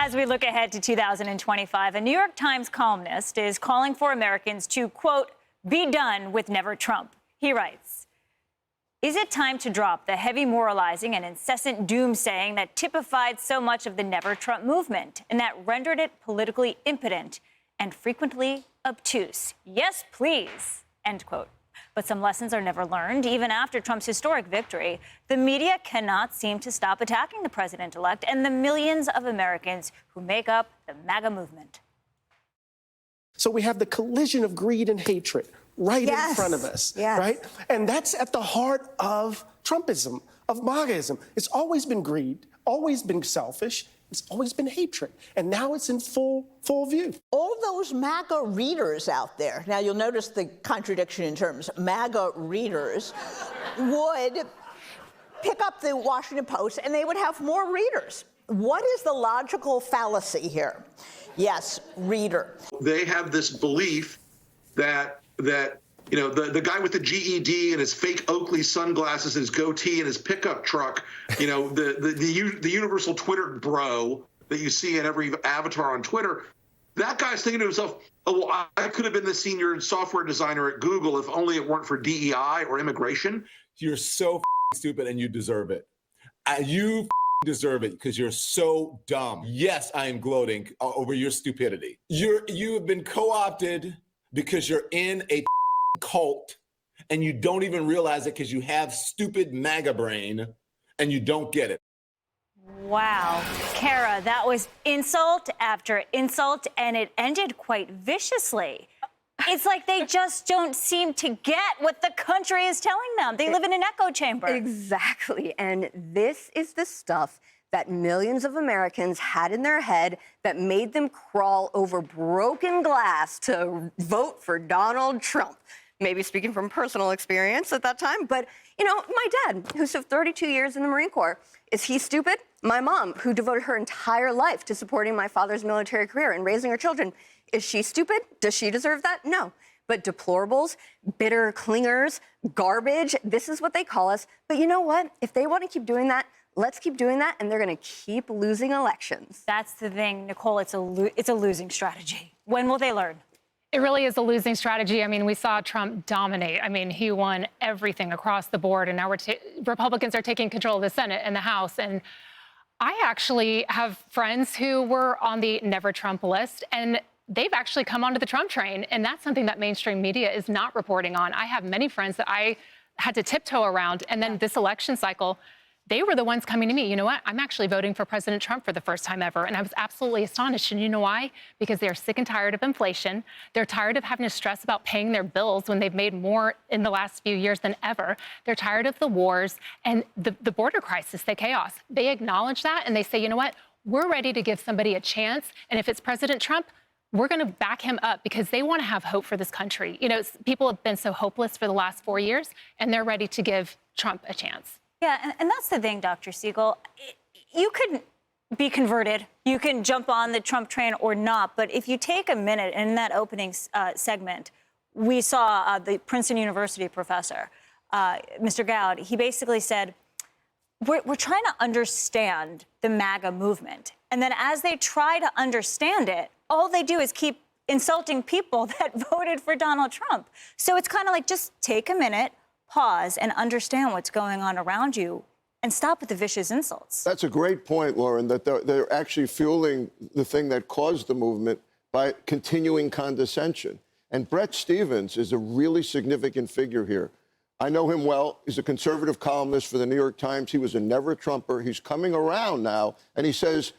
As we look ahead to 2025, a New York Times columnist is calling for Americans to, quote, be done with Never Trump. He writes, is it time to drop the heavy moralizing and incessant doomsaying that typified so much of the Never Trump movement and that rendered it politically impotent and frequently obtuse? Yes, please, end quote. But some lessons are never learned. Even after Trump's historic victory, the media cannot seem to stop attacking the president-elect and the millions of Americans who make up the MAGA movement. So we have the collision of greed and hatred right in front of us, right? And that's at the heart of Trumpism, of MAGAism. It's always been greed, always been selfish. It's always been hatred, and now it's in full view. All those MAGA readers out there, now you'll notice the contradiction in terms, MAGA readers would pick up the Washington Post and they would have more readers. What is the logical fallacy here? Yes, reader. They have this belief that you know, the guy with the GED and his fake Oakley sunglasses and his goatee and his pickup truck, you know, the universal Twitter bro that you see in every avatar on Twitter, that guy's thinking to himself, oh, well, I could have been the senior software designer at Google if only it weren't for DEI or immigration. You're so stupid and you deserve it. You deserve it because you're so dumb. Yes, I am gloating over your stupidity. You have been co-opted because you're in a cult and you don't even realize it because you have stupid MAGA brain and you don't get it. Wow. Kara, that was insult after insult, and it ended quite viciously. It's like they just don't seem to get what the country is telling them. They live in an echo chamber. Exactly. And this is the stuff that millions of Americans had in their head that made them crawl over broken glass to vote for Donald Trump. Maybe speaking from personal experience at that time, but, you know, my dad, who served 32 years in the Marine Corps, is he stupid? My mom, who devoted her entire life to supporting my father's military career and raising her children, is she stupid? Does she deserve that? No. But deplorables, bitter clingers, garbage, this is what they call us. But you know what? If they want to keep doing that, let's keep doing that, and they're going to keep losing elections. That's the thing, Nicole. It's a losing strategy. When will they learn? It really is a losing strategy. I mean, we saw Trump dominate. I mean, he won everything across the board, and now Republicans are taking control of the Senate and the House. And I actually have friends who were on the Never Trump list, and they've actually come onto the Trump train, and that's something that mainstream media is not reporting on. I have many friends that I had to tiptoe around, and then this election cycle, they were the ones coming to me, you know what, I'm actually voting for President Trump for the first time ever. And I was absolutely astonished. And you know why? Because they're sick and tired of inflation. They're tired of having to stress about paying their bills when they've made more in the last few years than ever. They're tired of the wars and the border crisis, the chaos. They acknowledge that and they say, you know what, we're ready to give somebody a chance. And if it's President Trump, we're going to back him up because they want to have hope for this country. You know, people have been so hopeless for the last 4 years, and they're ready to give Trump a chance. Yeah, and that's the thing, Dr. Siegel. You could be converted. You can jump on the Trump train or not. But if you take a minute, and in that opening segment, we saw the Princeton University professor, Mr. Gallup. He basically said, we're trying to understand the MAGA movement. And then as they try to understand it, all they do is keep insulting people that voted for Donald Trump. So it's kind of like, just take a minute, pause, and understand what's going on around you and stop with the vicious insults. That's a great point, Lauren, that they're actually fueling the thing that caused the movement by continuing condescension. And Bret Stephens is a really significant figure here. I know him well. He's a conservative columnist for the New York Times. He was a never-Trumper. He's coming around now, and he says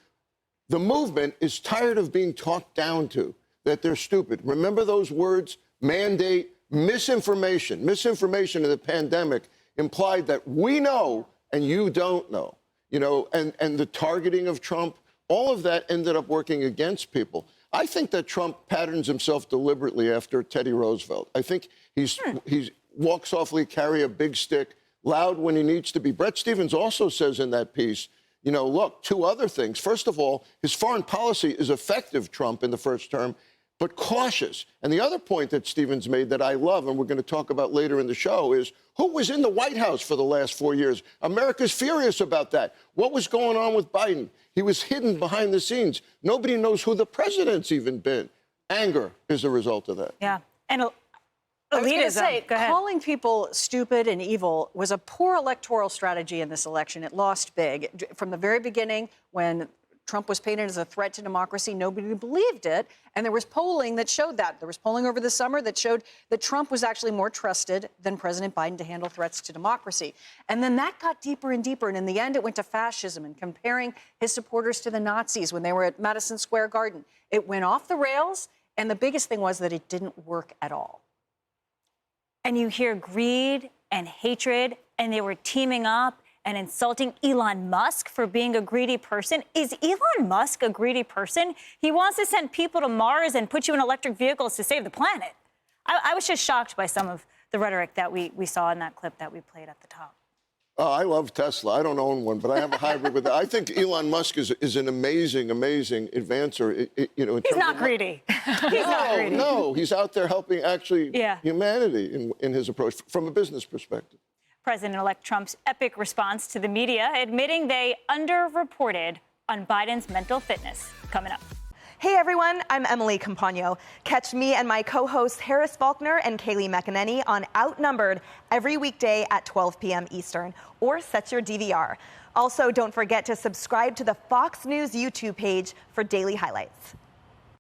the movement is tired of being talked down to, that they're stupid. Remember those words? Mandate, misinformation. Misinformation in the pandemic implied that we know and you don't know, you know, and the targeting of Trump, all of that ended up working against people. I think that Trump patterns himself deliberately after Teddy Roosevelt. I think he's walks softly, carry a big stick, loud when he needs to be. Bret Stephens also says in that piece, you know, look, two other things. First of all, his foreign policy is effective, Trump, in the first term, but cautious. And the other point that Stevens made that I love, and we're going to talk about later in the show, is who was in the White House for the last 4 years? America's furious about that. What was going on with Biden? He was hidden behind the scenes. Nobody knows who the president's even been. Anger is a result of that. Yeah. And I was going to say, Go ahead. calling people stupid and evil was a poor electoral strategy in this election. It lost big. From the very beginning, when Trump was painted as a threat to democracy, nobody believed it. And there was polling that showed that. There was polling over the summer that showed that Trump was actually more trusted than President Biden to handle threats to democracy. And then that got deeper and deeper. And in the end, it went to fascism and comparing his supporters to the Nazis when they were at Madison Square Garden. It went off the rails. And the biggest thing was that it didn't work at all. And you hear greed and hatred, and they were teaming up and insulting Elon Musk for being a greedy person. Is Elon Musk a greedy person? He wants to send people to Mars and put you in electric vehicles to save the planet. I was just shocked by some of the rhetoric that we saw in that clip that we played at the top. I love Tesla. I don't own one, but I have a hybrid with that. I think Elon Musk is an amazing advancer. He's not greedy. He's not greedy. No, he's out there helping actually humanity in his approach from a business perspective. President-elect Trump's epic response to the media, admitting they underreported on Biden's mental fitness. Coming up. Hey everyone, I'm Emily Campagno. Catch me and my co-hosts Harris Faulkner and Kaylee McEnany on Outnumbered every weekday at 12 p.m. Eastern, or set your DVR. Also, don't forget to subscribe to the Fox News YouTube page for daily highlights.